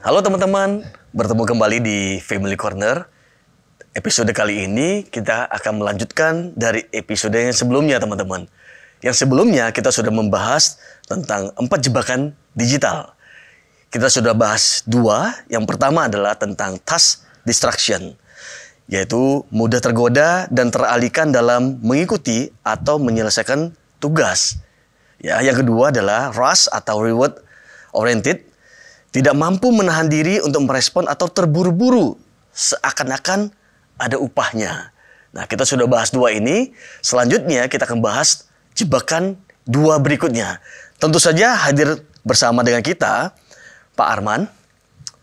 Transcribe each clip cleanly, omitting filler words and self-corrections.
Halo teman-teman, bertemu kembali di Family Corner. Episode kali ini kita akan melanjutkan dari episode yang sebelumnya teman-teman. Yang sebelumnya kita sudah membahas tentang 4 jebakan digital. Kita sudah bahas 2, yang pertama adalah tentang task distraction, yaitu mudah tergoda dan teralihkan dalam mengikuti atau menyelesaikan tugas. Ya, yang kedua adalah rush atau reward oriented, tidak mampu menahan diri untuk merespon atau terburu-buru seakan-akan ada upahnya. Nah, kita sudah bahas 2 ini. Selanjutnya kita akan bahas jebakan 2 berikutnya. Tentu saja hadir bersama dengan kita Pak Arman.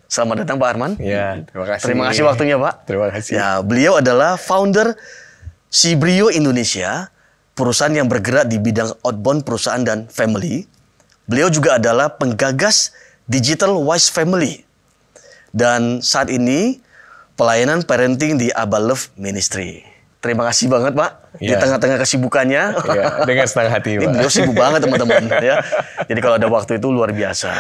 Selamat datang Pak Arman. Ya, terima kasih. Terima kasih waktunya Pak. Terima kasih. Ya, beliau adalah founder Cibrio Indonesia, perusahaan yang bergerak di bidang outbound perusahaan dan family. Beliau juga adalah penggagas Digital Wise Family. Dan saat ini pelayanan parenting di Abba Love Ministry. Terima kasih banget Pak, di tengah-tengah kesibukannya. Ya, dengan senang hati Pak. Ini beliau sibuk banget teman-teman. Ya. Jadi kalau ada waktu itu luar biasa.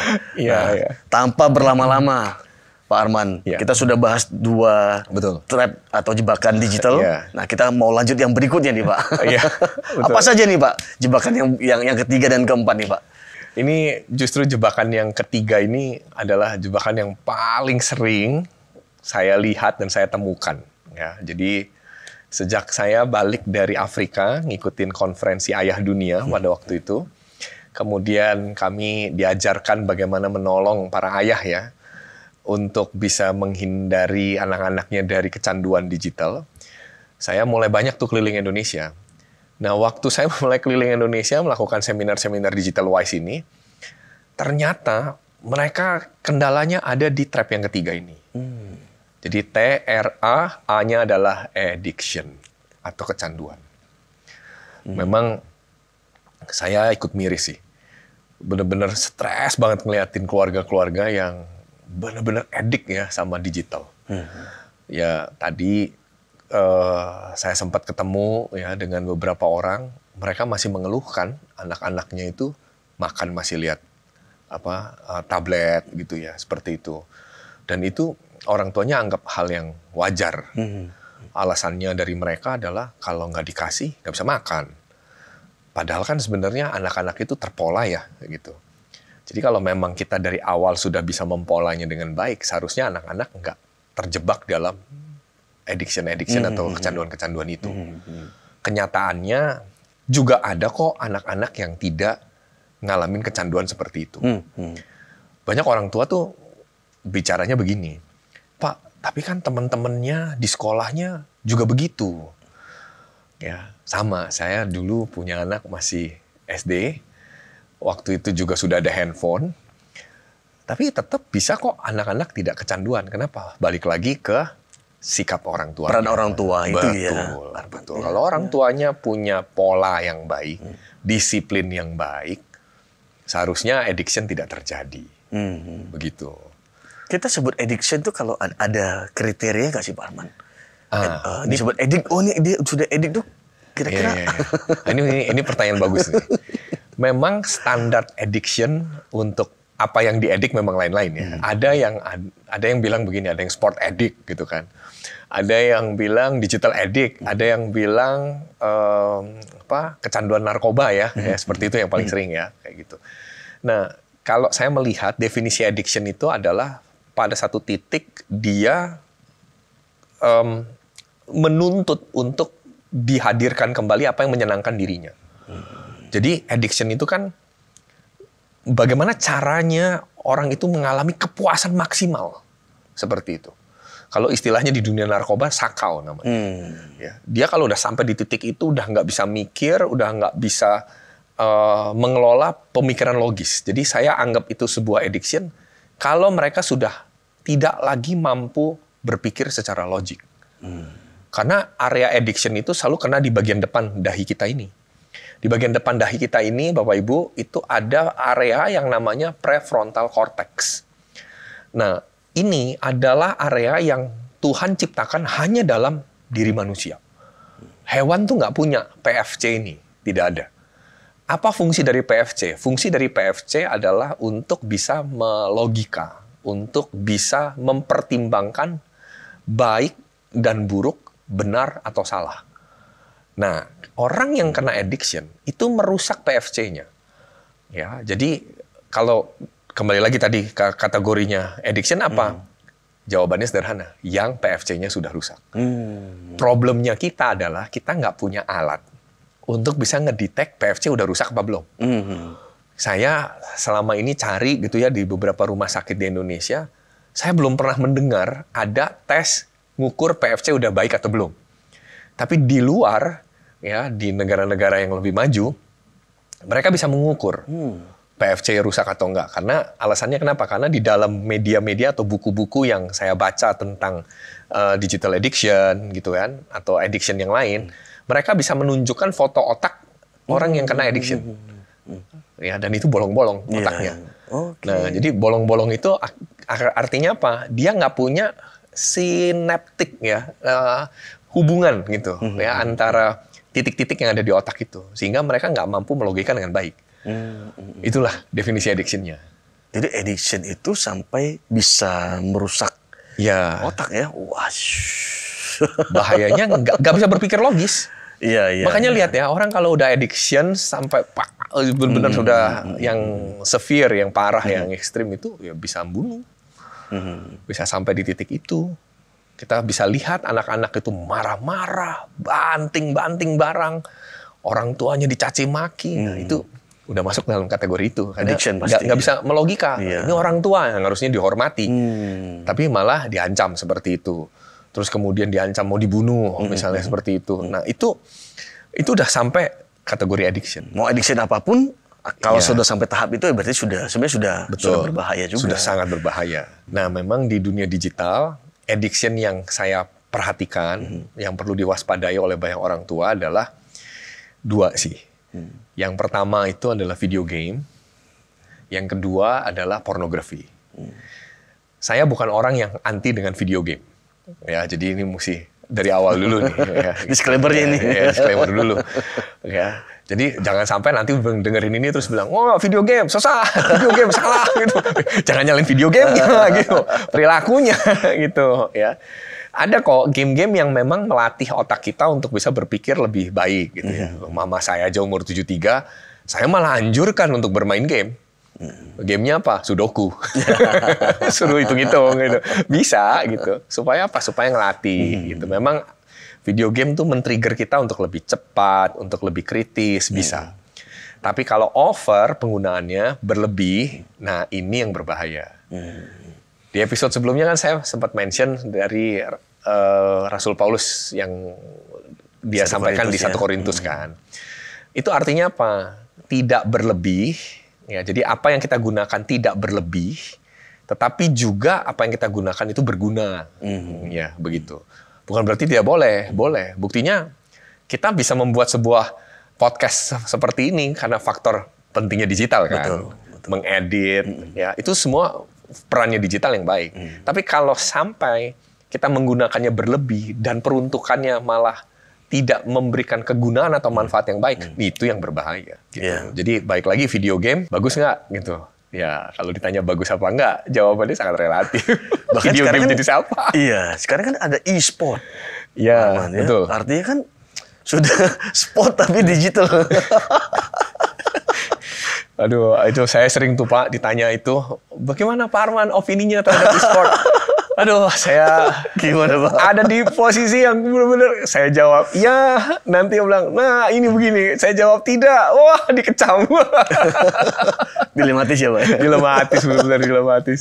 Tanpa berlama-lama Pak Arman, kita sudah bahas 2 trap atau jebakan digital. Nah, kita mau lanjut yang berikutnya nih Pak. Apa saja nih Pak jebakan yang ketiga dan keempat nih Pak? Ini justru jebakan yang ketiga ini adalah jebakan yang paling sering saya lihat dan saya temukan. Ya, jadi sejak saya balik dari Afrika ngikutin konferensi Ayah Dunia pada waktu itu, kemudian kami diajarkan bagaimana menolong para ayah ya untuk bisa menghindari anak-anaknya dari kecanduan digital. Saya mulai banyak tuh keliling Indonesia. Nah, waktu saya mulai keliling Indonesia melakukan seminar-seminar Digital Wise ini, ternyata mereka kendalanya ada di trap yang ketiga ini. Jadi TRA, A-nya adalah addiction atau kecanduan. Memang saya ikut miris sih. Benar-benar stres banget ngeliatin keluarga-keluarga yang benar-benar addict ya sama digital. Ya tadi saya sempat ketemu ya dengan beberapa orang, mereka masih mengeluhkan anak-anaknya itu makan masih lihat tablet gitu ya, seperti itu. Dan itu orang tuanya anggap hal yang wajar. Alasannya dari mereka adalah kalau nggak dikasih nggak bisa makan. Padahal kan sebenarnya anak-anak itu terpola ya gitu. Jadi kalau memang kita dari awal sudah bisa mempolanya dengan baik, seharusnya anak-anak nggak terjebak dalam addiction atau kecanduan-kecanduan itu. Kenyataannya juga ada kok anak-anak yang tidak ngalamin kecanduan seperti itu. Banyak orang tua tuh bicaranya begini, Pak, tapi kan teman-temannya di sekolahnya juga begitu. Ya, sama. Saya dulu punya anak masih SD. Waktu itu juga sudah ada handphone. Tapi tetap bisa kok anak-anak tidak kecanduan. Kenapa? Balik lagi ke sikap orang tua. Peran orang tua itu Betul. Kalau orang tuanya punya pola yang baik, disiplin yang baik, seharusnya addiction tidak terjadi. Begitu. Kita sebut addiction itu kalau ada kriteria nggak sih Pak Arman? Disebut addict, oh ini dia sudah addict tuh kira-kira. Ini pertanyaan bagus nih. Memang standar addiction untuk apa yang diaddict memang lain-lain ya. Ada yang bilang begini, ada yang sport addict gitu kan. Ada yang bilang digital addict, ada yang bilang kecanduan narkoba ya, seperti itu yang paling sering ya, kayak gitu. Nah, kalau saya melihat definisi addiction itu adalah pada satu titik dia menuntut untuk dihadirkan kembali apa yang menyenangkan dirinya. Jadi addiction itu kan bagaimana caranya orang itu mengalami kepuasan maksimal seperti itu. Kalau istilahnya di dunia narkoba sakau namanya. Ya, dia kalau udah sampai di titik itu udah nggak bisa mikir, udah nggak bisa mengelola pemikiran logis. Jadi saya anggap itu sebuah addiction kalau mereka sudah tidak lagi mampu berpikir secara logik. Karena area addiction itu selalu kena di bagian depan dahi kita ini. Di bagian depan dahi kita ini, Bapak Ibu, itu ada area yang namanya prefrontal cortex. Nah, ini adalah area yang Tuhan ciptakan hanya dalam diri manusia. Hewan tuh nggak punya PFC ini, tidak ada. Apa fungsi dari PFC? Fungsi dari PFC adalah untuk bisa melogika, untuk bisa mempertimbangkan baik dan buruk, benar atau salah. Nah, orang yang kena addiction itu merusak PFC-nya. Ya, jadi kalau kembali lagi tadi kategorinya addiction apa? Jawabannya sederhana, yang PFC-nya sudah rusak. Problemnya kita adalah kita nggak punya alat untuk bisa ngedetect PFC udah rusak apa belum. Saya selama ini cari gitu ya di beberapa rumah sakit di Indonesia, saya belum pernah mendengar ada tes ngukur PFC udah baik atau belum. Tapi di luar, ya di negara-negara yang lebih maju, mereka bisa mengukur PFC rusak atau enggak. Karena alasannya kenapa? Karena di dalam media-media atau buku-buku yang saya baca tentang digital addiction gitu kan, atau addiction yang lain, mereka bisa menunjukkan foto otak orang yang kena addiction. Ya, dan itu bolong-bolong otaknya. Okay. Nah, jadi bolong-bolong itu artinya apa? Dia nggak punya sinaptik ya, hubungan gitu ya antara titik-titik yang ada di otak itu, sehingga mereka nggak mampu melogikan dengan baik. Itulah definisi addiction-nya. Jadi addiction itu sampai bisa merusak Ya, otak ya. Wah. bahayanya nggak bisa berpikir logis. Iya. Makanya lihat ya, orang kalau udah addiction sampai benar-benar sudah yang severe, yang parah, yang ekstrim itu ya bisa bunuh. Bisa sampai di titik itu. Kita bisa lihat anak-anak itu marah-marah, banting-banting barang, orang tuanya dicaci maki. Nah, itu udah masuk dalam kategori itu. Karena nggak bisa melogika. Iya. Ini orang tua yang harusnya dihormati. Tapi malah diancam seperti itu. Terus kemudian diancam mau dibunuh, misalnya seperti itu. Nah, itu udah sampai kategori addiction. Mau addiction apapun, kalau sudah sampai tahap itu berarti sebenarnya sudah berbahaya juga. Sudah sangat berbahaya. Nah, memang di dunia digital, addiction yang saya perhatikan, yang perlu diwaspadai oleh banyak orang tua adalah dua sih. Yang pertama itu adalah video game. Yang kedua adalah pornografi. Saya bukan orang yang anti dengan video game. Ya, jadi ini mesti dari awal dulu nih. Ya. Disclaimer-nya ini. Ya, disclaimer dulu. Ya. Jadi jangan sampai nanti dengerin ini terus bilang, oh video game susah, video game salah gitu. Jangan nyalain video gamenya gitu, perilakunya gitu ya. Ada kok game-game yang memang melatih otak kita untuk bisa berpikir lebih baik gitu ya. Mama saya aja umur 73, saya malah anjurkan untuk bermain game. Gamenya apa? Sudoku. Suruh hitung-hitung gitu. Bisa gitu. Supaya apa? Supaya ngelatih gitu. Memang video game tuh men-trigger kita untuk lebih cepat, untuk lebih kritis, bisa. Tapi kalau over penggunaannya, berlebih, nah ini yang berbahaya. Di episode sebelumnya kan saya sempat mention dari Rasul Paulus yang dia sampaikan di 1 Korintus kan. Itu artinya apa? Tidak berlebih. Ya, jadi apa yang kita gunakan tidak berlebih, tetapi juga apa yang kita gunakan itu berguna. Ya, begitu. Bukan berarti tidak boleh. Buktinya kita bisa membuat sebuah podcast seperti ini karena faktor pentingnya digital kan. Betul. Mengedit, ya itu semua perannya digital yang baik. Tapi kalau sampai kita menggunakannya berlebih dan peruntukannya malah tidak memberikan kegunaan atau manfaat yang baik, itu yang berbahaya. Gitu. Yeah. Jadi baik lagi video game, bagus nggak gitu? Ya kalau ditanya bagus apa nggak, jawabannya sangat relatif. Bahkan video game kan, jadi siapa? Iya, sekarang kan ada e-sport. Iya, betul. Artinya kan sudah sport tapi digital. Aduh, itu saya sering tuh Pak ditanya itu, bagaimana Pak Arman opininya terhadap e-sport? Aduh, saya gimana Pak? Ada di posisi yang benar-benar saya jawab, ya, nanti dia bilang, nah ini begini. Saya jawab tidak, wah dikecam. Dilematis ya Pak? Dilematis, benar-benar dilematis.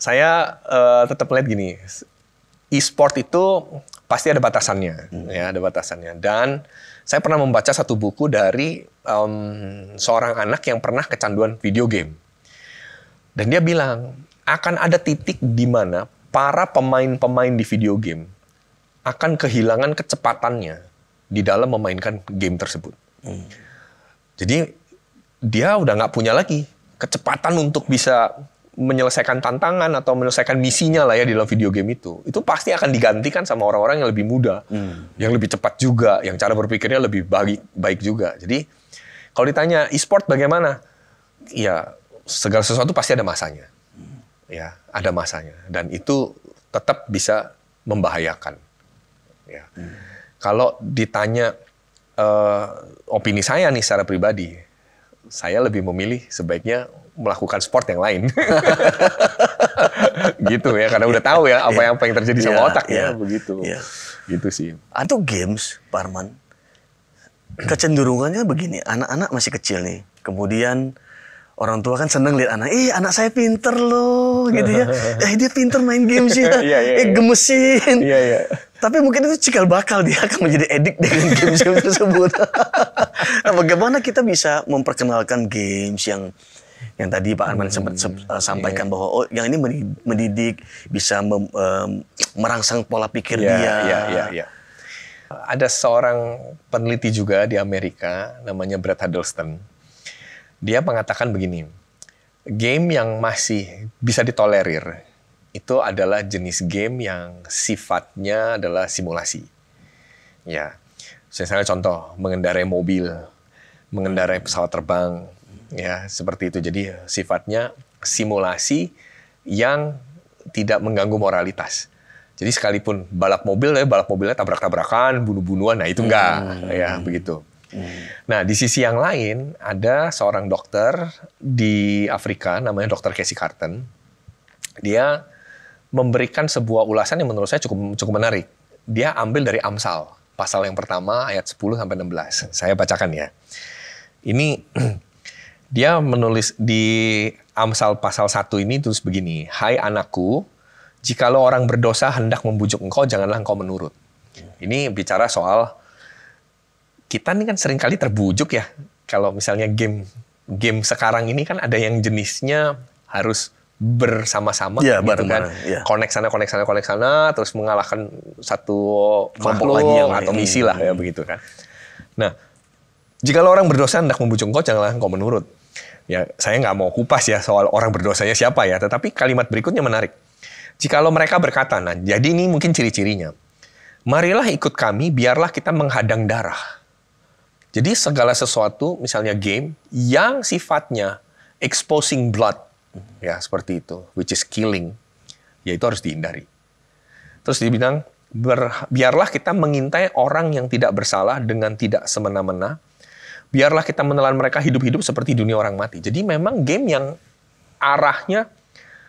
Saya tetap lihat gini, e-sport itu pasti ada batasannya, ya ada batasannya. Dan saya pernah membaca satu buku dari seorang anak yang pernah kecanduan video game. Dan dia bilang, akan ada titik di mana para pemain-pemain di video game akan kehilangan kecepatannya di dalam memainkan game tersebut. Jadi dia udah nggak punya lagi kecepatan untuk bisa menyelesaikan tantangan atau menyelesaikan misinya lah ya di dalam video game itu. Itu pasti akan digantikan sama orang-orang yang lebih muda, yang lebih cepat juga, yang cara berpikirnya lebih baik juga. Jadi kalau ditanya e-sport bagaimana? Ya segala sesuatu pasti ada masanya. Ya, ada masanya. Dan itu tetap bisa membahayakan. Ya. Kalau ditanya opini saya nih secara pribadi, saya lebih memilih sebaiknya melakukan sport yang lain. Gitu ya, karena udah tahu ya apa yang terjadi sama otak ya, begitu. Gitu sih. Atau games, Pak Arman, kecenderungannya begini, anak-anak masih kecil nih, kemudian orang tua kan seneng lihat anak, anak saya pinter loh, gitu ya. Dia pinter main games ya, gemesin. Tapi mungkin itu cikal bakal dia akan menjadi edik dengan games tersebut. Nah, bagaimana kita bisa memperkenalkan games yang tadi Pak Arman sempat sampaikan bahwa yang ini mendidik, bisa merangsang pola pikir dia. Ada seorang peneliti juga di Amerika, namanya Brad Huddleston. Dia mengatakan begini, game yang masih bisa ditolerir itu adalah jenis game yang sifatnya adalah simulasi. Ya, misalnya contoh mengendarai mobil, mengendarai pesawat terbang, ya seperti itu. Jadi sifatnya simulasi yang tidak mengganggu moralitas. Jadi sekalipun balap mobilnya tabrak-tabrakan, bunuh-bunuhan, nah itu enggak, ya begitu. Nah di sisi yang lain ada seorang dokter di Afrika namanya Dr. Casey Carton. Dia memberikan sebuah ulasan yang menurut saya cukup menarik. Dia ambil dari Amsal, pasal yang pertama ayat 10 sampai 16. Saya bacakan ya. Ini dia menulis di Amsal pasal 1 ini tulis begini, "Hai anakku, jikalau orang berdosa hendak membujuk engkau, janganlah engkau menurut." Ini bicara soal kita nih kan seringkali terbujuk ya. Kalau misalnya game sekarang ini kan ada yang jenisnya harus bersama-sama gitu kan. Connect sana, terus mengalahkan satu makhluk atau misi lah ya begitu kan. Nah, jikalau orang berdosa hendak membujuk engkau, janganlah engkau menurut. Ya, saya nggak mau kupas ya soal orang berdosanya siapa ya, tetapi kalimat berikutnya menarik. Jikalau mereka berkata, nah jadi ini mungkin ciri-cirinya. Marilah ikut kami, biarlah kita menghadang darah. Jadi segala sesuatu, misalnya game, yang sifatnya exposing blood, ya seperti itu, which is killing, ya itu harus dihindari. Terus dia bilang, biarlah kita mengintai orang yang tidak bersalah dengan tidak semena-mena, biarlah kita menelan mereka hidup-hidup seperti dunia orang mati. Jadi memang game yang arahnya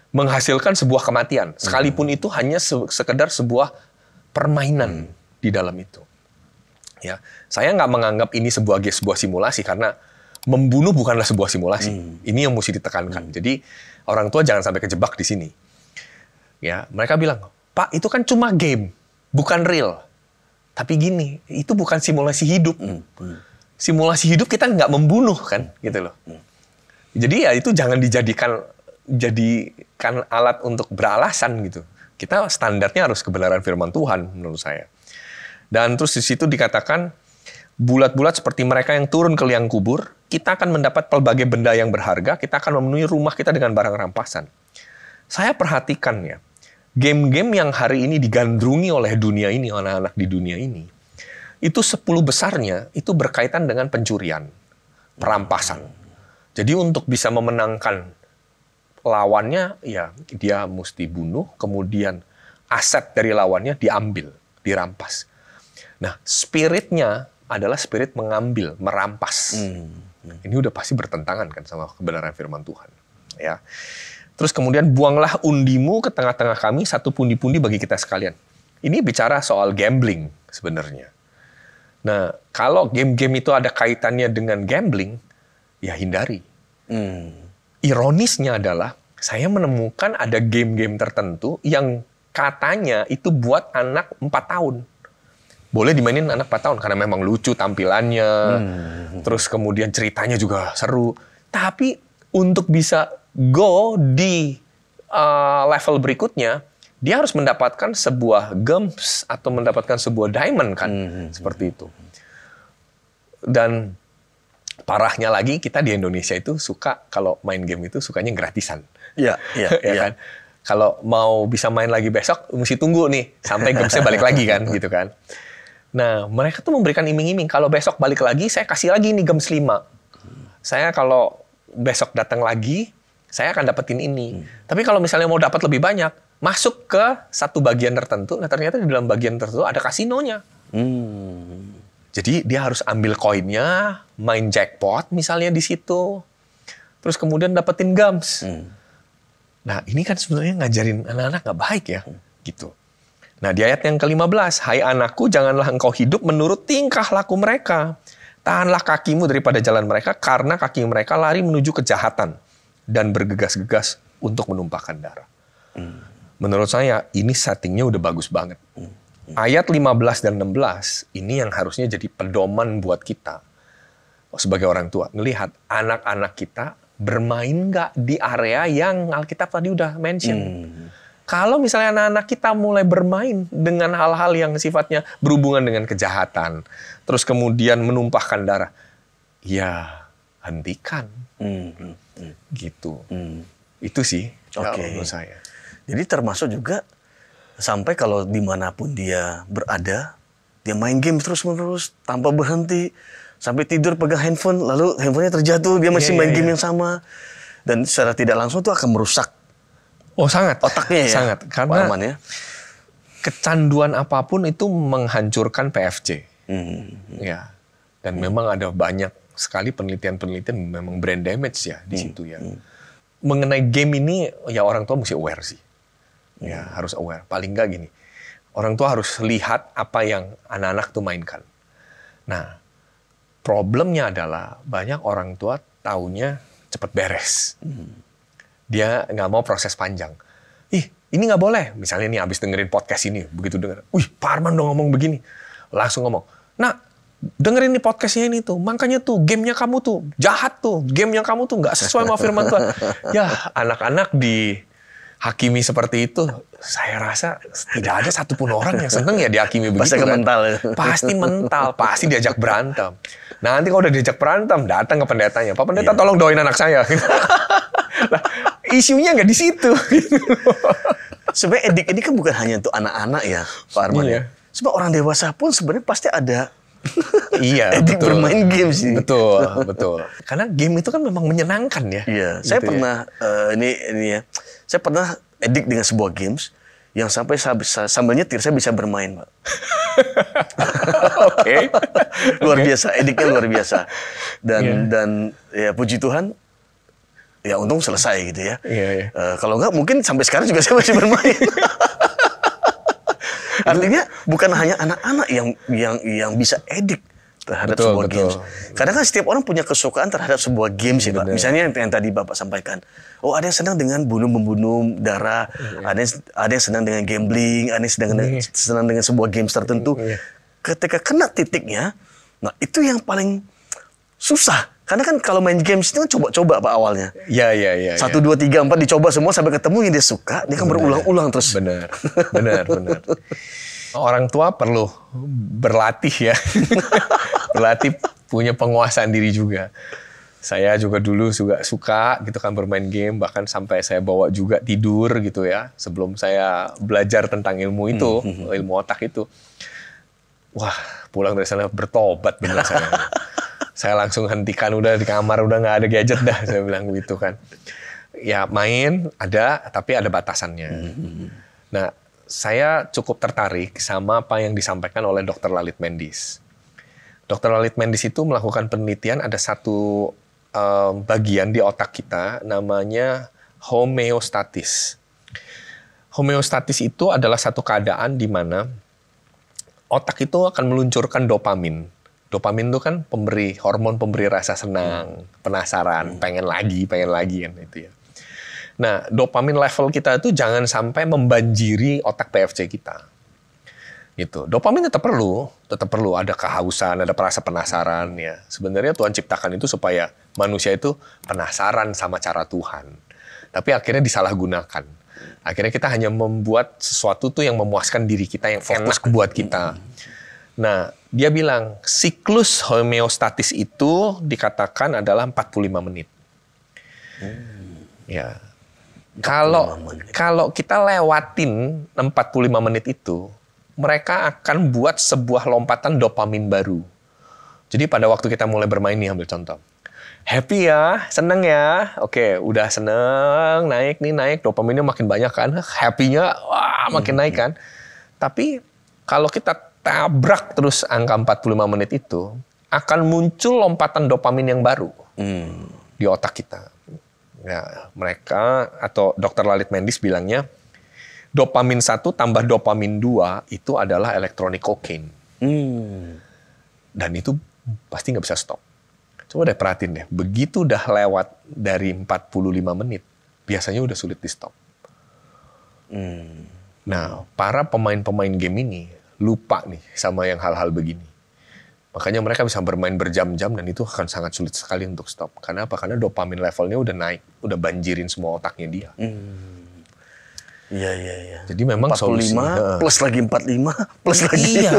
menghasilkan sebuah kematian, sekalipun itu hanya sekedar sebuah permainan di dalam itu. Ya, saya nggak menganggap ini sebuah simulasi karena membunuh bukanlah sebuah simulasi. Ini yang mesti ditekankan. Jadi orang tua jangan sampai kejebak di sini. Ya, mereka bilang, "Pak, itu kan cuma game, bukan real." Tapi gini, itu bukan simulasi hidup. Simulasi hidup kita nggak membunuh kan, gitu loh. Jadi ya itu jangan dijadikan alat untuk beralasan gitu. Kita standarnya harus kebenaran firman Tuhan menurut saya. Dan terus di situ dikatakan, bulat-bulat seperti mereka yang turun ke liang kubur, kita akan mendapat pelbagai benda yang berharga, kita akan memenuhi rumah kita dengan barang rampasan. Saya perhatikan ya, game-game yang hari ini digandrungi oleh dunia ini, anak-anak di dunia ini, itu 10 besarnya itu berkaitan dengan pencurian, perampasan. Jadi untuk bisa memenangkan lawannya, ya dia mesti bunuh, kemudian aset dari lawannya diambil, dirampas. Nah, spiritnya adalah spirit mengambil, merampas. Ini udah pasti bertentangan kan sama kebenaran firman Tuhan. Ya. Terus kemudian buanglah undimu ke tengah-tengah kami, satu pundi-pundi bagi kita sekalian. Ini bicara soal gambling sebenarnya. Nah, kalau game-game itu ada kaitannya dengan gambling, ya hindari. Ironisnya adalah, saya menemukan ada game-game tertentu yang katanya itu buat anak 4 tahun. Boleh dimainin anak 4 tahun karena memang lucu tampilannya, terus kemudian ceritanya juga seru. Tapi untuk bisa go di level berikutnya, dia harus mendapatkan sebuah gems atau mendapatkan sebuah diamond kan, seperti itu. Dan parahnya lagi, kita di Indonesia itu suka kalau main game itu sukanya gratisan. Iya. Kan? Kalau mau bisa main lagi besok, mesti tunggu nih sampai gemsnya balik lagi kan, gitu kan. Nah, mereka tuh memberikan iming-iming. Kalau besok balik lagi, saya kasih lagi nih gems 5. Saya kalau besok datang lagi, saya akan dapetin ini. Tapi kalau misalnya mau dapat lebih banyak, masuk ke satu bagian tertentu, nah ternyata di dalam bagian tertentu ada kasinonya. Jadi dia harus ambil koinnya, main jackpot misalnya di situ, terus kemudian dapetin gums. Nah ini kan sebenarnya ngajarin anak-anak nggak baik ya, gitu. Nah di ayat yang ke-15, hai anakku janganlah engkau hidup menurut tingkah laku mereka. Tahanlah kakimu daripada jalan mereka, karena kaki mereka lari menuju kejahatan dan bergegas-gegas untuk menumpahkan darah. Menurut saya ini settingnya udah bagus banget. Ayat 15 dan 16 ini yang harusnya jadi pedoman buat kita sebagai orang tua. Ngelihat anak-anak kita bermain nggak di area yang Alkitab tadi udah mention. Kalau misalnya anak-anak kita mulai bermain dengan hal-hal yang sifatnya berhubungan dengan kejahatan, terus kemudian menumpahkan darah, ya hentikan. Gitu. Itu sih menurut saya. Jadi termasuk juga sampai kalau dimanapun dia berada, dia main game terus-menerus tanpa berhenti, sampai tidur pegang handphone, lalu handphonenya terjatuh, dia masih main game yang sama, dan secara tidak langsung itu akan merusak. Oh sangat. Otaknya ya. Sangat. Karena ya. Kecanduan apapun itu menghancurkan PFC. Ya. Dan memang ada banyak sekali penelitian-penelitian memang brain damage ya di situ ya. Mengenai game ini ya orang tua mesti aware sih. Ya harus aware. Paling nggak gini. Orang tua harus lihat apa yang anak-anak tuh mainkan. Nah, problemnya adalah banyak orang tua taunya cepat beres. Dia nggak mau proses panjang. Ih, ini nggak boleh. Misalnya nih abis dengerin podcast ini, begitu denger, wih Pak Arman dong ngomong begini. Langsung ngomong, nah dengerin nih podcastnya ini tuh, makanya tuh gamenya kamu tuh jahat tuh, gamenya kamu tuh nggak sesuai sama firman Tuhan. Ya anak-anak dihakimi seperti itu, saya rasa tidak ada satupun orang yang seneng ya dihakimi begitu kan. Mental ya. Pasti mental, pasti diajak berantem. Nah, nanti kalau udah diajak berantem, datang ke pendetanya, Pak Pendeta tolong doain anak saya. Lah, isunya nggak di situ. Sebenarnya edik ini kan bukan hanya untuk anak-anak ya, Pak Arman. Iya. Sebab orang dewasa pun sebenarnya pasti ada Iya, edik betul. bermain game sih. Betul. Karena game itu kan memang menyenangkan ya. Iya, saya Gitu pernah ini ya. Saya pernah edik dengan sebuah games yang sampai sambil nyetir saya bisa bermain, Pak. Oke. Luar biasa, ediknya luar biasa. Dan ya puji Tuhan, ya untung selesai gitu ya. Iya. Kalau enggak mungkin sampai sekarang juga saya masih bermain. Artinya bukan hanya anak-anak yang bisa edik terhadap sebuah games. Kadang kan setiap orang punya kesukaan terhadap sebuah game sih, Pak. Misalnya yang tadi Bapak sampaikan. Oh, ada yang senang dengan bunuh-membunuh darah, ada yang senang dengan gambling, ada yang senang dengan sebuah games tertentu. Ketika kena titiknya, nah itu yang paling susah. Karena kan kalau main games itu kan coba-coba Pak awalnya. Iya. 1, 2, 3, 4 dicoba semua sampai ketemu yang dia suka, dia kan berulang-ulang terus. Benar. Orang tua perlu berlatih ya. Berlatih punya penguasaan diri juga. Saya juga dulu suka gitu kan bermain game, bahkan sampai saya bawa juga tidur gitu ya. Sebelum saya belajar tentang ilmu itu, ilmu otak itu. Wah, pulang dari sana bertobat benar saya. Saya langsung hentikan, udah di kamar, udah nggak ada gadget dah, saya bilang gitu kan. Ya main, ada, tapi ada batasannya. Nah, saya cukup tertarik sama apa yang disampaikan oleh Dr. Lalit Mendis. Dr. Lalit Mendis itu melakukan penelitian, ada satu bagian di otak kita, namanya homeostatis. Homeostatis itu adalah satu keadaan di mana otak itu akan meluncurkan dopamin. Dopamin itu kan hormon pemberi rasa senang, penasaran, pengen lagi kan itu ya. Nah, dopamin level kita itu jangan sampai membanjiri otak PFC kita. Gitu. Dopamin tetap perlu ada kehausan, ada perasa penasaran ya. Sebenarnya Tuhan ciptakan itu supaya manusia itu penasaran sama cara Tuhan. Tapi akhirnya disalahgunakan. Akhirnya kita hanya membuat sesuatu tuh yang memuaskan diri kita, yang enak buat kita. Nah, dia bilang siklus homeostatis itu dikatakan adalah 45 menit. Ya. Kalau kita lewatin 45 menit itu, mereka akan buat sebuah lompatan dopamin baru. Jadi pada waktu kita mulai bermain nih, ambil contoh. happy ya, seneng ya. Oke, udah seneng, naik, dopaminnya makin banyak kan. Happy-nya wah makin naik kan. Tapi kalau kita tabrak terus angka 45 menit itu, akan muncul lompatan dopamin yang baru di otak kita. Ya, mereka atau Dr. Lalit Mendis bilangnya, dopamin 1 tambah dopamin 2 itu adalah electronic cocaine. Dan itu pasti nggak bisa stop. Coba deh perhatiin deh, begitu udah lewat dari 45 menit, biasanya udah sulit di stop. Nah, para pemain-pemain game ini lupa nih sama yang hal-hal begini. Makanya mereka bisa bermain berjam-jam dan itu akan sangat sulit sekali untuk stop. Karena apa? Karena dopamin levelnya udah naik, udah banjirin semua otaknya dia. Iya. Jadi memang 45 solusi, plus lagi 45 plus lagi. Iya.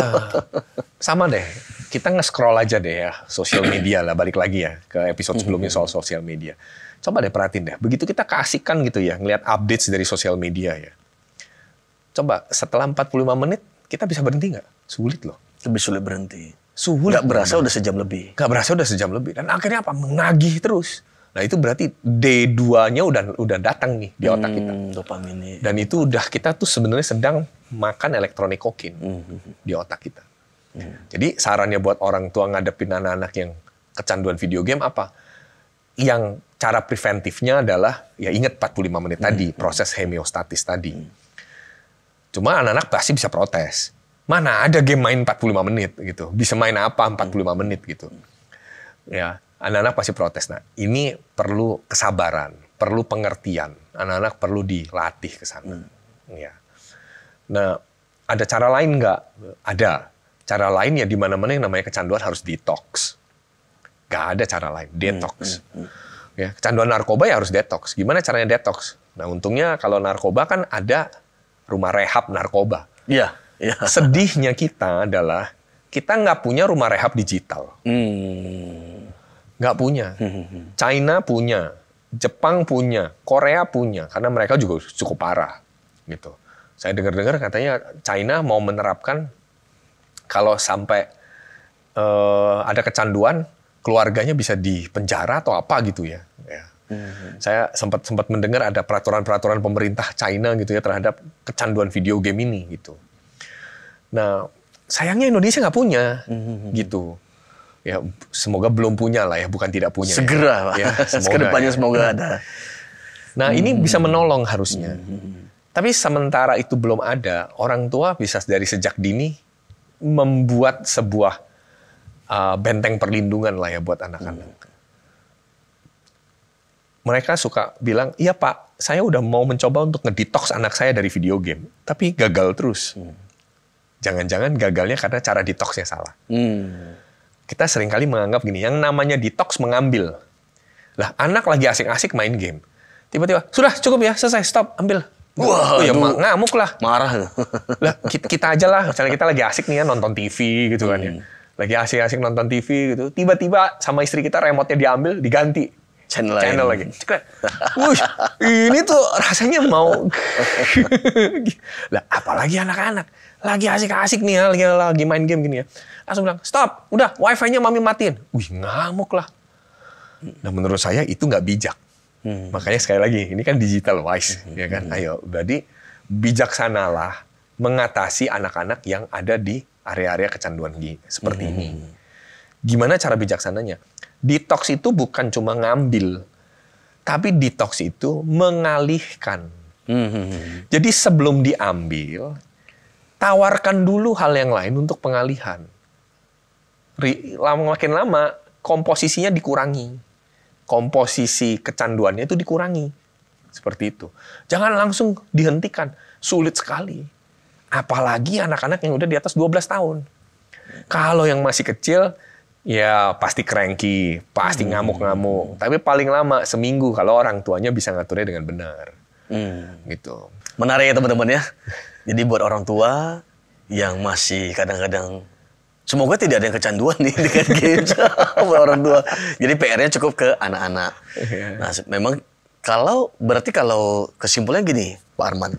Sama deh. Kita nge-scroll aja deh ya, sosial media lah, balik lagi ya ke episode sebelumnya soal sosial media. Coba deh perhatiin deh, begitu kita keasikan gitu ya, ngelihat updates dari sosial media ya. Coba setelah 45 menit, kita bisa berhenti nggak? Sulit loh. Lebih sulit berhenti. Sulit. Nggak berasa udah sejam lebih. Nggak berasa udah sejam lebih. Dan akhirnya apa? Menagih terus. Nah itu berarti D2-nya udah datang nih di otak kita. Dopamin. Dan itu udah kita tuh sebenarnya sedang makan electronic cocaine di otak kita. Jadi sarannya buat orang tua ngadepin anak-anak yang kecanduan video game apa? Yang cara preventifnya adalah ya ingat 45 menit tadi, proses homeostatis tadi. Cuma anak-anak pasti bisa protes. Mana ada game main 45 menit gitu. Bisa main apa 45 menit gitu. Ya, anak-anak pasti protes. Nah, ini perlu kesabaran, perlu pengertian. Anak-anak perlu dilatih ke sana. Ya. Nah, ada cara lain nggak? Ada. Cara lain ya di mana-mana yang namanya kecanduan harus detox. Nggak ada cara lain, detox. Ya, kecanduan narkoba ya harus detox. Gimana caranya detox? Nah, untungnya kalau narkoba kan ada rumah rehab narkoba. Iya. Sedihnya kita adalah kita nggak punya rumah rehab digital. Nggak punya. China punya, Jepang punya, Korea punya, karena mereka juga cukup parah. Gitu. Saya dengar-dengar katanya China mau menerapkan kalau sampai ada kecanduan, keluarganya bisa dipenjara atau apa gitu ya. Saya sempat mendengar ada peraturan-peraturan pemerintah China gitu ya terhadap kecanduan video game ini gitu. Nah, sayangnya Indonesia nggak punya, gitu. Ya, semoga belum punya lah ya, bukan tidak punya. Segera, ya. Kedepannya semoga ada. Nah, ini bisa menolong harusnya. Tapi sementara itu belum ada, orang tua bisa dari sejak dini membuat sebuah benteng perlindungan lah ya buat anak-anak. Mereka suka bilang, iya Pak, saya udah mau mencoba untuk ngedetox anak saya dari video game, tapi gagal terus. Jangan-jangan gagalnya karena cara detoxnya salah. Kita seringkali menganggap gini, yang namanya detox mengambil. Lah, anak lagi asik-asik main game. Tiba-tiba, sudah cukup ya, selesai, stop, ambil. Wah, ya ngamuk lah. Marah. Lah, kita aja lah, misalnya kita lagi asik nih ya, nonton TV gitu kan ya. Lagi asik-asik nonton TV gitu. Tiba-tiba sama istri kita remote-nya diambil, diganti. Channel lagi. Wush, ini tuh rasanya mau. Lah, apalagi anak-anak. Lagi asik-asik nih ya, lagi main game gini ya. Langsung bilang, stop, udah wifi-nya mami matiin. Wih, ngamuk lah. Nah, menurut saya itu nggak bijak. Makanya sekali lagi, ini kan digital wise. Ya kan? Ayo, berarti bijaksanalah mengatasi anak-anak yang ada di area-area kecanduan seperti ini. Gimana cara bijaksananya? Detox itu bukan cuma ngambil, tapi detox itu mengalihkan. Jadi sebelum diambil, tawarkan dulu hal yang lain untuk pengalihan. Makin lama, komposisinya dikurangi. Komposisi kecanduannya itu dikurangi. Seperti itu. Jangan langsung dihentikan. Sulit sekali. Apalagi anak-anak yang udah di atas 12 tahun. Kalau yang masih kecil, ya pasti cranky, pasti ngamuk-ngamuk. Tapi paling lama seminggu kalau orang tuanya bisa ngaturnya dengan benar. Gitu. Menarik ya teman-teman ya. Jadi buat orang tua yang masih kadang-kadang, semoga tidak ada yang kecanduan nih dengan games buat orang tua. Jadi PR-nya cukup ke anak-anak. Nah, memang berarti kalau kesimpulannya gini, Pak Arman.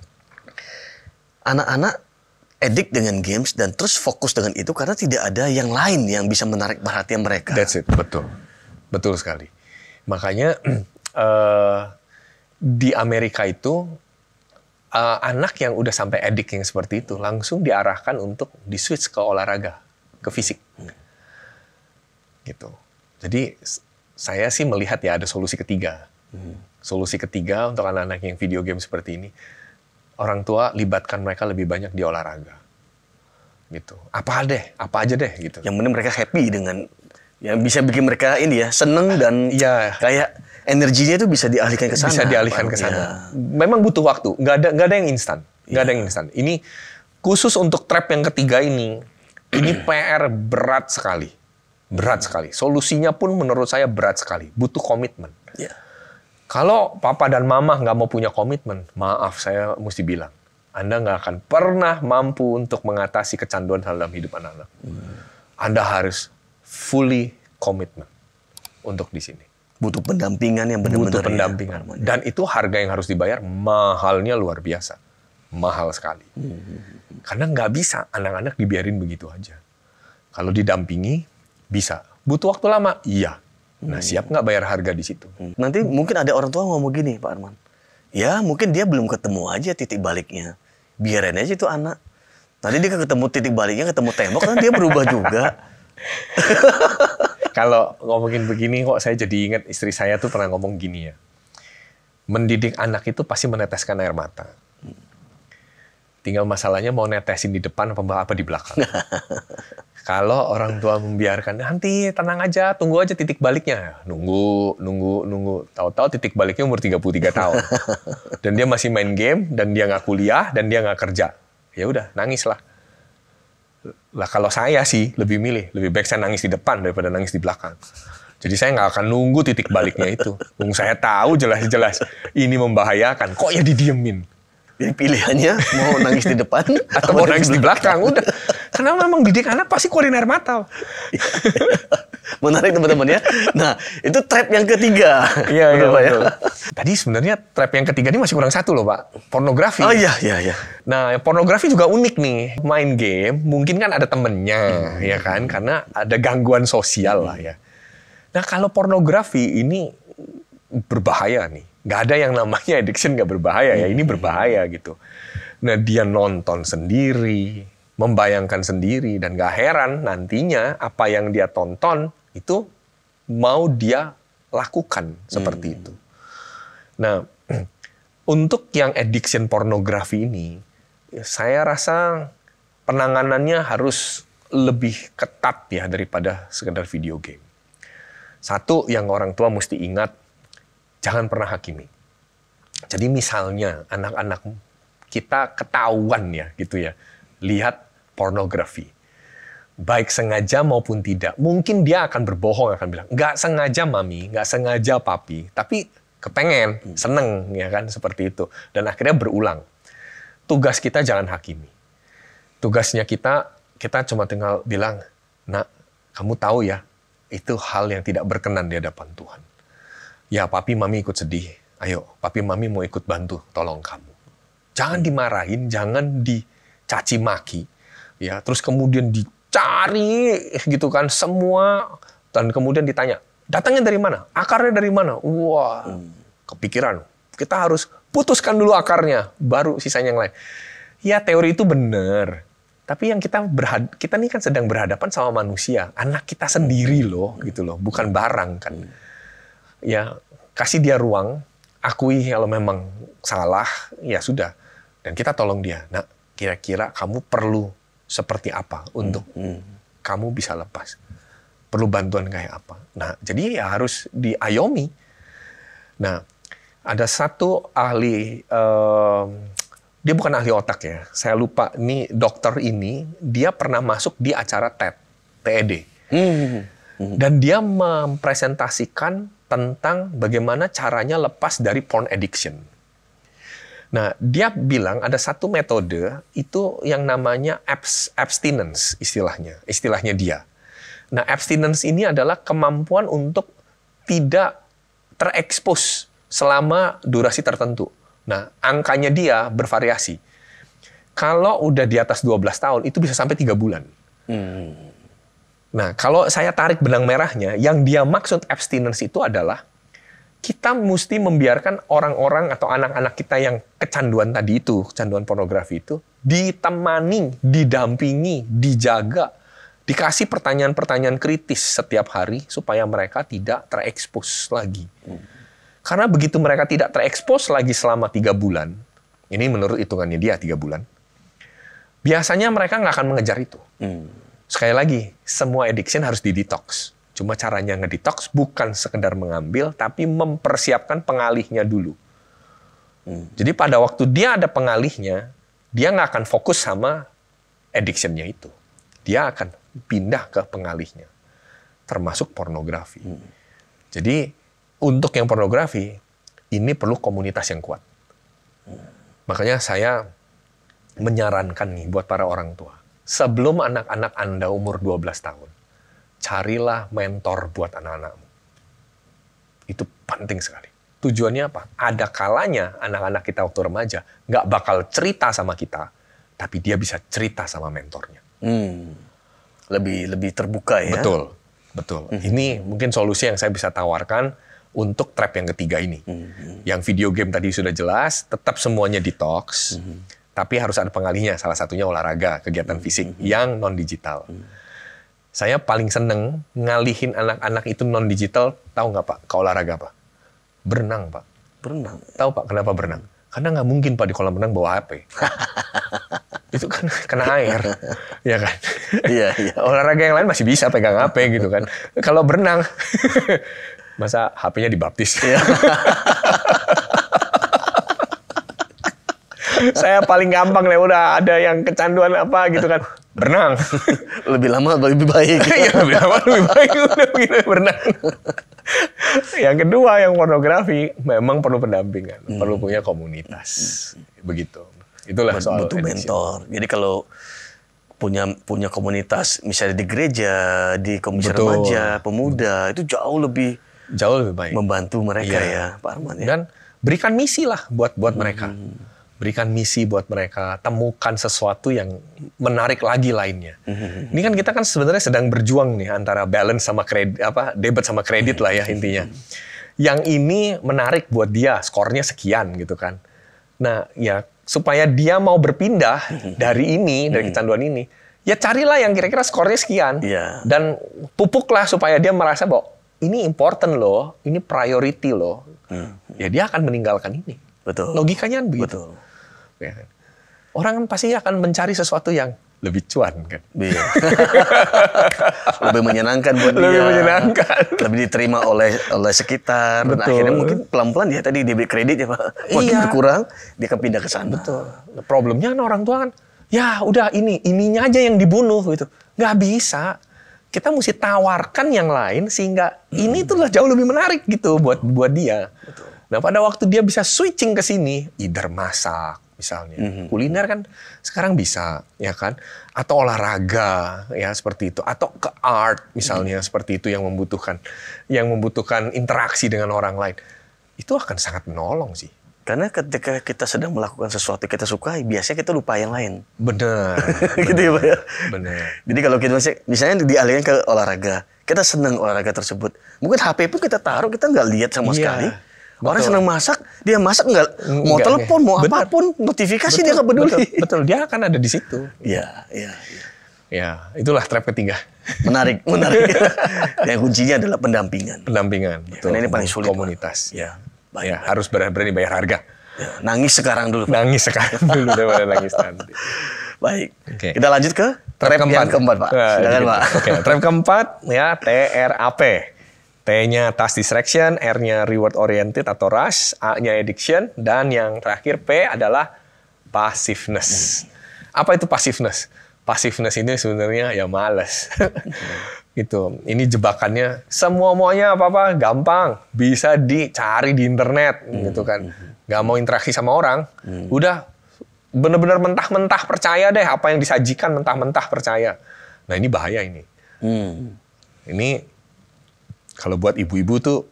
Anak-anak edik dengan games dan terus fokus dengan itu karena tidak ada yang lain yang bisa menarik perhatian mereka. That's it, betul. Betul sekali. Makanya di Amerika itu anak yang udah sampai edik yang seperti itu langsung diarahkan untuk di-switch ke olahraga, ke fisik. Gitu. Jadi saya sih melihat ya ada solusi ketiga. Solusi ketiga untuk anak-anak yang video game seperti ini, orang tua libatkan mereka lebih banyak di olahraga. Gitu. Apa aja deh gitu. Yang penting mereka happy dengan yang bisa bikin mereka ini ya seneng dan kayak energinya itu bisa dialihkan ke sana. Bisa dialihkan ke sana. Memang butuh waktu. Nggak ada yang instan. Nggak ada yang instan. Ini khusus untuk trap yang ketiga ini PR berat sekali. Berat sekali. Solusinya pun menurut saya berat sekali. Butuh komitmen. Ya. Kalau papa dan mama nggak mau punya komitmen, maaf saya mesti bilang, Anda nggak akan pernah mampu untuk mengatasi kecanduan dalam hidup anak-anak. Anda harus fully komitmen untuk di sini. Butuh pendampingan yang benar-benar. Butuh pendampingan. Dan itu harga yang harus dibayar, mahalnya luar biasa. Mahal sekali. Karena nggak bisa anak-anak dibiarin begitu aja. Kalau didampingi, bisa. Butuh waktu lama? Iya. Nah, siap nggak bayar harga di situ? Nanti mungkin ada orang tua ngomong gini, Pak Arman. Ya, mungkin dia belum ketemu aja titik baliknya. Biarin aja itu anak. Nanti dia ketemu titik baliknya, ketemu tembok, kan dia berubah juga. Kalau ngomongin begini kok saya jadi ingat istri saya tuh pernah ngomong gini ya. Mendidik anak itu pasti meneteskan air mata. Tinggal masalahnya mau netesin di depan apa di belakang. Kalau orang tua membiarkan, nanti tenang aja, tunggu aja titik baliknya. Nunggu. Tahu-tahu titik baliknya umur 33 tahun. Dan dia masih main game, dan dia nggak kuliah, dan dia nggak kerja. Ya udah, nangis lah. Lah kalau saya sih lebih baik saya nangis di depan daripada nangis di belakang. Jadi saya nggak akan nunggu titik baliknya itu. Saya tahu jelas-jelas ini membahayakan. Kok ya didiemin? Jadi pilihannya mau nangis di depan atau mau nangis di belakang. Udah. Karena memang didik anak pasti keluarin air mata. Menarik teman-teman ya. Nah, itu trap yang ketiga. Iya, Pak ya. Tadi sebenarnya trap yang ketiga ini masih kurang satu loh, Pak. Pornografi. Oh iya. Nah, pornografi juga unik nih. Main game, mungkin kan ada temennya, ya kan? Karena ada gangguan sosial lah ya. Nah, kalau pornografi ini berbahaya nih. Nggak ada yang namanya addiction nggak berbahaya ya. Ini berbahaya gitu. Nah, dia nonton sendiri, membayangkan sendiri, dan nggak heran nantinya apa yang dia tonton itu mau dia lakukan seperti itu. Nah, untuk yang addiction pornografi ini, saya rasa penanganannya harus lebih ketat ya daripada sekedar video game. Satu yang orang tua mesti ingat, jangan pernah hakimi. Jadi misalnya anak-anak kita ketahuan ya gitu ya, lihat pornografi. Baik sengaja maupun tidak. Mungkin dia akan berbohong, akan bilang, nggak sengaja mami, nggak sengaja papi, tapi kepengen, seneng ya kan, seperti itu. Dan akhirnya berulang. Tugas kita jangan hakimi. Tugasnya kita cuma tinggal bilang, nak, kamu tahu ya, itu hal yang tidak berkenan di hadapan Tuhan. Ya, papi mami ikut sedih. Ayo, papi mami mau ikut bantu, tolong kamu. Jangan dimarahin, jangan dicaci maki. Ya, terus kemudian dicari gitu kan semua, dan kemudian ditanya, datangnya dari mana? Akarnya dari mana? Wah, kepikiran. Kita harus putuskan dulu akarnya, baru sisanya yang lain. Ya, teori itu benar. Tapi yang kita ini kan sedang berhadapan sama manusia, anak kita sendiri loh, gitu loh, bukan barang kan. Ya, kasih dia ruang, akui kalau memang salah, ya sudah. Dan kita tolong dia. Nah, kira-kira kamu perlu seperti apa untuk kamu bisa lepas? Perlu bantuan kayak apa? Nah, jadi ya harus diayomi. Nah, ada satu ahli, dia bukan ahli otak ya. Saya lupa, nih dokter ini, dia pernah masuk di acara TED. Dan dia mempresentasikan tentang bagaimana caranya lepas dari porn addiction. Nah, dia bilang ada satu metode itu yang namanya abstinence istilahnya dia. Nah, abstinence ini adalah kemampuan untuk tidak terekspos selama durasi tertentu. Nah, angkanya dia bervariasi. Kalau udah di atas 12 tahun, itu bisa sampai 3 bulan. Nah, kalau saya tarik benang merahnya, yang dia maksud abstinence itu adalah kita mesti membiarkan orang-orang atau anak-anak kita yang kecanduan tadi itu, kecanduan pornografi itu, ditemani, didampingi, dijaga, dikasih pertanyaan-pertanyaan kritis setiap hari supaya mereka tidak terekspos lagi. Karena begitu mereka tidak terekspos lagi selama 3 bulan, ini menurut hitungannya dia 3 bulan, biasanya mereka nggak akan mengejar itu. Sekali lagi, semua addiction harus di-detox. Cuma caranya nge-detox bukan sekedar mengambil, tapi mempersiapkan pengalihnya dulu. Jadi pada waktu dia ada pengalihnya, dia nggak akan fokus sama addiction-nya itu. Dia akan pindah ke pengalihnya, termasuk pornografi. Jadi untuk yang pornografi, ini perlu komunitas yang kuat. Makanya saya menyarankan nih buat para orang tua, sebelum anak-anak Anda umur 12 tahun, carilah mentor buat anak-anakmu. Itu penting sekali. Tujuannya apa? Ada kalanya anak-anak kita waktu remaja nggak bakal cerita sama kita, tapi dia bisa cerita sama mentornya. Lebih terbuka ya. Betul. Ini mungkin solusi yang saya bisa tawarkan untuk trap yang ketiga ini. Yang video game tadi sudah jelas, tetap semuanya detox, tapi harus ada pengalihnya. Salah satunya olahraga, kegiatan fisik yang non-digital. Saya paling seneng ngalihin anak-anak itu non-digital, tahu nggak Pak, ke olahraga Pak? Berenang Pak. Berenang. Tahu Pak kenapa berenang? Karena nggak mungkin Pak di kolam renang bawa HP. Itu kan kena air, ya kan? Iya. Olahraga yang lain masih bisa pegang HP gitu kan. Kalau berenang, masa HP-nya dibaptis? Saya paling gampang lah, udah ada yang kecanduan apa gitu kan, berenang. Lebih lama lebih baik. Iya, lebih lama lebih baik udah begitu berenang. Yang kedua, yang pornografi memang perlu pendampingan, perlu punya komunitas, begitu. Itulah soal butuh mentor. Jadi kalau punya komunitas, misalnya di gereja, di komisi remaja, pemuda, itu jauh lebih baik, membantu mereka ya, Pak Arman ya. Dan berikan misi lah buat mereka. Berikan misi buat mereka, temukan sesuatu yang menarik lagi lainnya. Ini kan kita kan sebenarnya sedang berjuang nih antara balance sama kredit, debit sama kredit lah ya intinya. Yang ini menarik buat dia, skornya sekian gitu kan. Nah, ya supaya dia mau berpindah dari kecanduan ini, ya carilah yang kira-kira skornya sekian. Dan pupuklah supaya dia merasa bahwa ini important loh, ini priority loh. Ya dia akan meninggalkan ini. Betul. Logikanya kan begitu. Betul. Ya. Orang pasti akan mencari sesuatu yang lebih cuan kan. Lebih menyenangkan buat dia. Lebih menyenangkan. Lebih diterima oleh sekitar. Dan akhirnya mungkin pelan-pelan ya tadi debit kredit ya Pak. Makin berkurang, dia akan pindah ke sana. Betul. Problemnya kan orang tua kan, ya udah ininya aja yang dibunuh gitu. Nggak bisa. Kita mesti tawarkan yang lain sehingga ini tuh jauh lebih menarik gitu buat dia. Betul. Nah pada waktu dia bisa switching ke sini, either masak misalnya, kuliner kan sekarang bisa, ya kan? Atau olahraga, ya seperti itu. Atau ke art misalnya, seperti itu yang membutuhkan interaksi dengan orang lain. Itu akan sangat menolong sih. Karena ketika kita sedang melakukan sesuatu kita sukai, biasanya kita lupa yang lain. Benar. Gitu ya Pak ya? Benar. Jadi kalau kita misalnya dialihkan ke olahraga, kita senang olahraga tersebut. Mungkin HP pun kita taruh, kita nggak lihat sama sekali. Orang senang masak, dia masak nggak mau telepon, mau apapun, notifikasi dia nggak peduli. Betul, dia akan ada di situ. Iya. Ya, itulah trap ketiga. Menarik. Yang kuncinya adalah pendampingan. Betul. Karena ini paling sulit. Komunitas. Ya, ya, harus berani bayar harga. Ya, nangis sekarang dulu. Nangis sekarang dulu daripada nangis nanti. Baik. Kita lanjut ke trap yang keempat, Pak. Silakan, Pak. Oke, trap keempat ya TRAP. T-nya task distraction, R-nya reward oriented atau rush, A-nya addiction, dan yang terakhir P adalah passiveness. Apa itu passiveness? Passiveness ini sebenarnya ya malas. Gitu. Ini jebakannya semuanya apa-apa gampang, bisa dicari di internet gitu kan. Gak mau interaksi sama orang, udah benar-benar mentah-mentah percaya deh apa yang disajikan, mentah-mentah percaya. Nah, ini bahaya ini. Ini kalau buat ibu-ibu tuh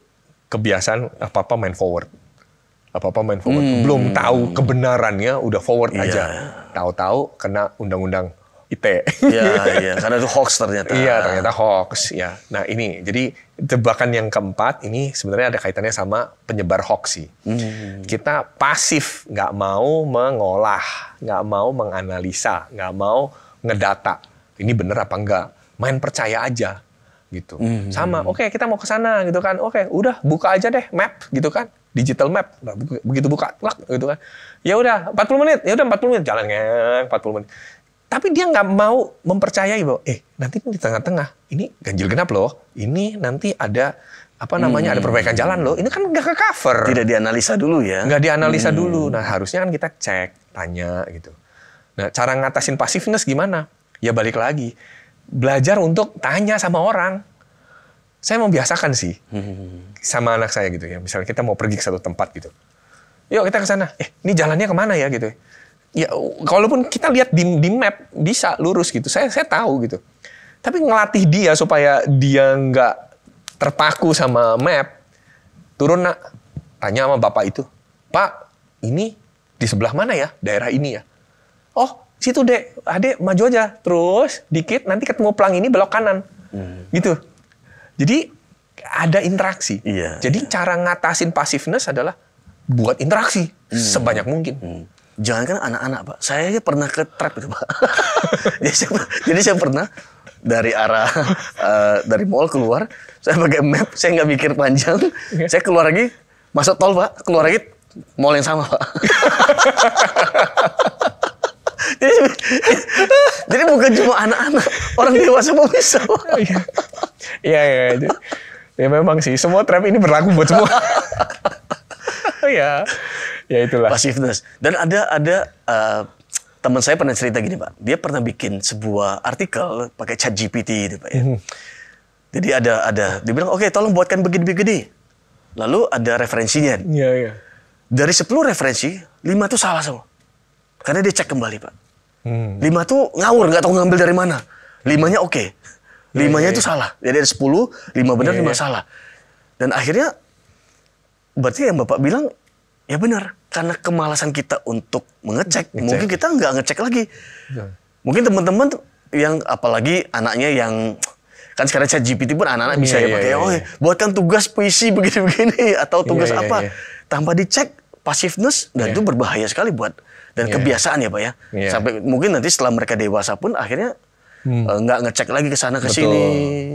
kebiasaan apa-apa main forward. Belum tahu kebenarannya udah forward aja. Tahu-tahu kena undang-undang IT. Iya, karena itu hoax ternyata. Iya, ternyata hoax. Ya, nah ini jadi jebakan yang keempat ini sebenarnya ada kaitannya sama penyebar hoax sih. Kita pasif, nggak mau mengolah, nggak mau menganalisa, nggak mau ngedata. Ini bener apa enggak? Main percaya aja, gitu. Sama, oke, kita mau ke sana, gitu kan? Oke, udah buka aja deh map, gitu kan? Digital map, nah, begitu buka, klak, gitu kan? Ya udah 40 menit, ya udah 40 menit, jalan 40 menit. Tapi dia nggak mau mempercayai bahwa, nanti di tengah-tengah, ini ganjil genap loh, ini nanti ada, ada perbaikan jalan loh, ini kan nggak ke cover. Tidak dianalisa dulu ya? Nggak dianalisa dulu. Nah, harusnya kan kita cek, tanya gitu. Nah, cara ngatasin passiveness gimana? Ya balik lagi, belajar untuk tanya sama orang. Saya membiasakan sih, sama anak saya gitu ya, misalnya kita mau pergi ke satu tempat gitu. Yuk kita ke sana, ini jalannya kemana ya gitu. Ya, kalaupun kita lihat di map bisa lurus gitu, saya tahu gitu. Tapi ngelatih dia supaya dia nggak terpaku sama map, turun nak, tanya sama bapak itu, Pak, ini di sebelah mana ya daerah ini ya? Oh, situ dek, adek maju aja, terus dikit nanti ketemu pelang ini belok kanan, gitu. Jadi ada interaksi. Iya, Jadi cara ngatasin passiveness adalah buat interaksi sebanyak mungkin. Jangan kan anak-anak, Pak. Saya aja pernah ke trap itu, Pak. jadi saya pernah dari arah dari mall keluar, saya pakai map, saya nggak mikir panjang, saya keluar lagi, masuk tol, Pak, keluar lagi mall yang sama, Pak. jadi bukan cuma anak-anak, orang dewasa mau bisa, Pak. Iya. Ya memang sih, semua trap ini berlaku buat semua. Ya itulah. Passiveness. Dan ada teman saya pernah cerita gini, Pak. Dia pernah bikin sebuah artikel pakai ChatGPT gitu, Pak ya. Jadi ada dia bilang, "Oke, tolong buatkan begini-begini." Lalu ada referensinya. Iya. Dari 10 referensi, 5 tuh salah semua. Karena dia cek kembali, Pak. 5 tuh ngawur, nggak tahu ngambil dari mana. 5-nya oke. 5-nya itu salah. Jadi ada 10, 5 benar, 5 salah. Dan akhirnya berarti yang Bapak bilang ya benar, karena kemalasan kita untuk mengecek, mungkin kita nggak ngecek lagi. Mungkin teman-teman yang apalagi anaknya yang kan sekarang ChatGPT pun anak-anak bisa pakai, buatkan tugas puisi begini-begini atau tugas tanpa dicek passiveness, dan itu berbahaya sekali buat dan kebiasaan ya, Pak ya. Sampai mungkin nanti setelah mereka dewasa pun akhirnya nggak ngecek lagi ke sana ke sini.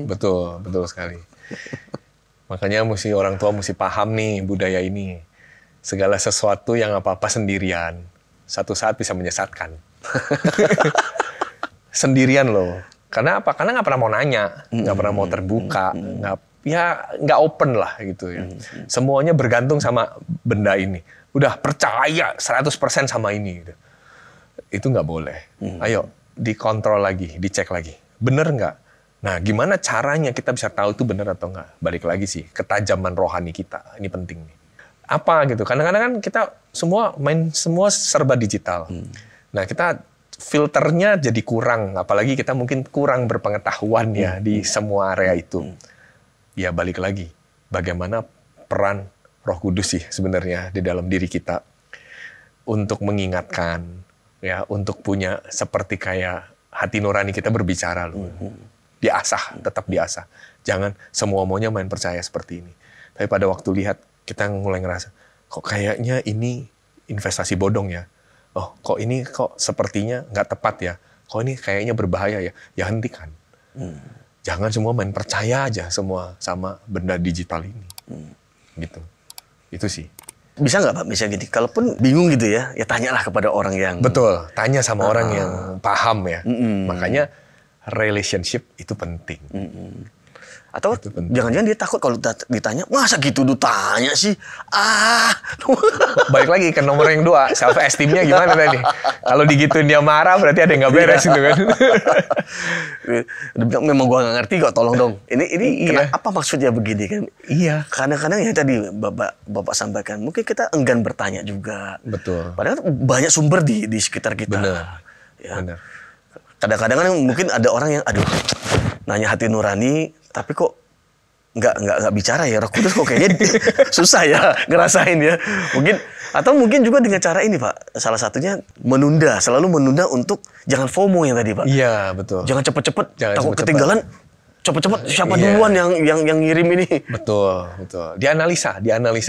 Betul sekali. Makanya orang tua mesti paham nih budaya ini. Segala sesuatu yang apa-apa sendirian, satu saat bisa menyesatkan. Sendirian loh. Karena apa? Karena nggak pernah mau nanya, nggak pernah mau terbuka, nggak open lah gitu ya. Semuanya bergantung sama benda ini. Udah percaya 100% sama ini. Gitu. Itu nggak boleh. Ayo dikontrol lagi, dicek lagi. Bener nggak? Nah, gimana caranya kita bisa tahu itu benar atau nggak? Balik lagi sih, ketajaman rohani kita. Ini penting nih. Apa gitu? Kadang-kadang kan kita semua serba digital. Nah, kita filternya jadi kurang. Apalagi kita mungkin kurang berpengetahuan ya di semua area itu. Ya, balik lagi. Bagaimana peran Roh Kudus sih sebenarnya di dalam diri kita untuk mengingatkan, ya, untuk punya seperti kayak hati nurani kita berbicara loh. Diasah, tetap diasah. Jangan semua maunya main percaya seperti ini. Tapi pada waktu lihat, kita mulai ngerasa, kok kayaknya ini investasi bodong ya. Oh, kok ini sepertinya nggak tepat ya. Kok ini kayaknya berbahaya ya. Ya hentikan. Jangan semua main percaya aja semua sama benda digital ini. Gitu. Itu sih. Bisa nggak, Pak? Bisa gini, kalaupun bingung gitu ya tanyalah kepada orang yang... Betul, tanya sama orang yang paham ya. Makanya relationship itu penting. Atau jangan-jangan dia takut kalau ditanya, masa gitu tanya sih? Balik lagi ke nomor yang 2, self esteem-nya gimana tadi? Kalau digituin dia marah, berarti ada yang nggak beres gitu kan. Memang gua nggak ngerti kok, tolong dong. Ini apa maksudnya begini kan? Iya. Kadang-kadang ya tadi Bapak sampaikan, mungkin kita enggan bertanya juga. Betul. Padahal banyak sumber di sekitar kita. Benar. Ya. Benar. Kadang-kadang kan mungkin ada orang yang, nanya hati nurani, tapi kok nggak bicara ya, Roh Kudus kok kayaknya susah ya ngerasain ya. Mungkin juga dengan cara ini Pak, salah satunya selalu menunda untuk jangan FOMO yang tadi Pak. Iya, betul. Jangan cepet-cepet, Jangan takut cepet-cepet. ketinggalan. Cepet-cepet siapa Iya. duluan yang ngirim ini. Betul. Dianalisa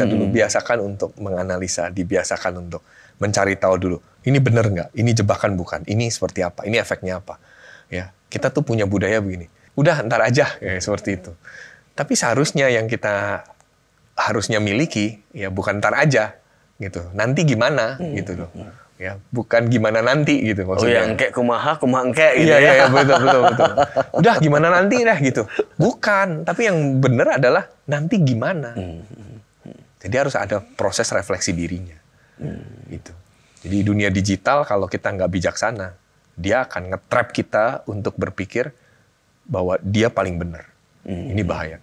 dulu, biasakan untuk menganalisa, dibiasakan untuk mencari tahu dulu. Ini benar nggak? Ini jebakan bukan? Ini seperti apa? Ini efeknya apa? Ya, kita tuh punya budaya begini. Udah ntar aja, ya, seperti itu. Tapi seharusnya yang kita harusnya miliki, ya bukan ntar aja, gitu. Nanti gimana, gitu loh. Ya, bukan gimana nanti, gitu Oh maksudnya. ya, engke kumaha engke gitu Iya, ya. betul. Udah gimana nanti dah gitu. Bukan, tapi yang benar adalah nanti gimana. Jadi harus ada proses refleksi dirinya. Gitu. Jadi dunia digital kalau kita nggak bijaksana, dia akan nge-trap kita untuk berpikir bahwa dia paling benar. Ini bahaya.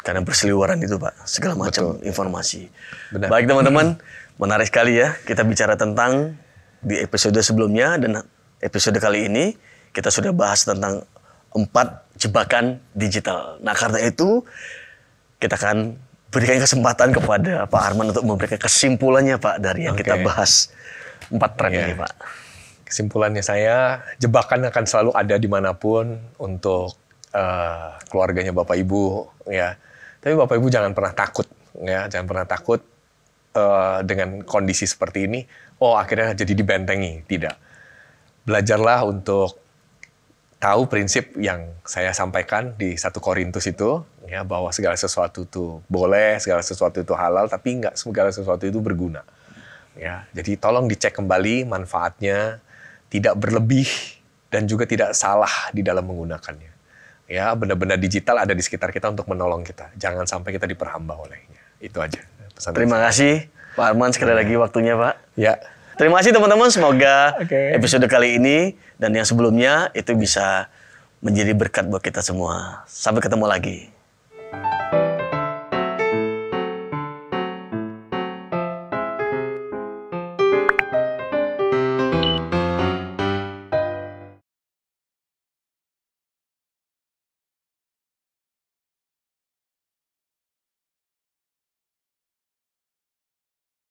Karena berseliweran itu Pak, segala macam Betul. informasi. Benar. Baik teman-teman, menarik sekali ya kita bicara tentang di episode sebelumnya dan episode kali ini kita sudah bahas tentang 4 jebakan digital. Nah karena itu kita akan berikan kesempatan kepada Pak Arman untuk memberikan kesimpulannya Pak dari yang kita Oke. bahas 4 tren Iya. ini Pak. Kesimpulannya saya, jebakan akan selalu ada dimanapun untuk keluarganya Bapak Ibu, ya. Tapi Bapak Ibu jangan pernah takut, ya. Jangan pernah takut dengan kondisi seperti ini. Oh, akhirnya jadi dibentengi. Tidak. Belajarlah untuk tahu prinsip yang saya sampaikan di 1 Korintus itu, ya, bahwa segala sesuatu itu boleh, segala sesuatu itu halal, tapi nggak segala sesuatu itu berguna. Ya, jadi tolong dicek kembali manfaatnya, tidak berlebih dan juga tidak salah di dalam menggunakannya. Ya, benda-benda digital ada di sekitar kita untuk menolong kita. Jangan sampai kita diperhamba olehnya. Itu aja pesan Terima saya. kasih Pak Arman sekali lagi waktunya Pak. Ya, Terima kasih teman-teman, semoga Oke. episode kali ini dan yang sebelumnya itu bisa menjadi berkat buat kita semua. Sampai ketemu lagi.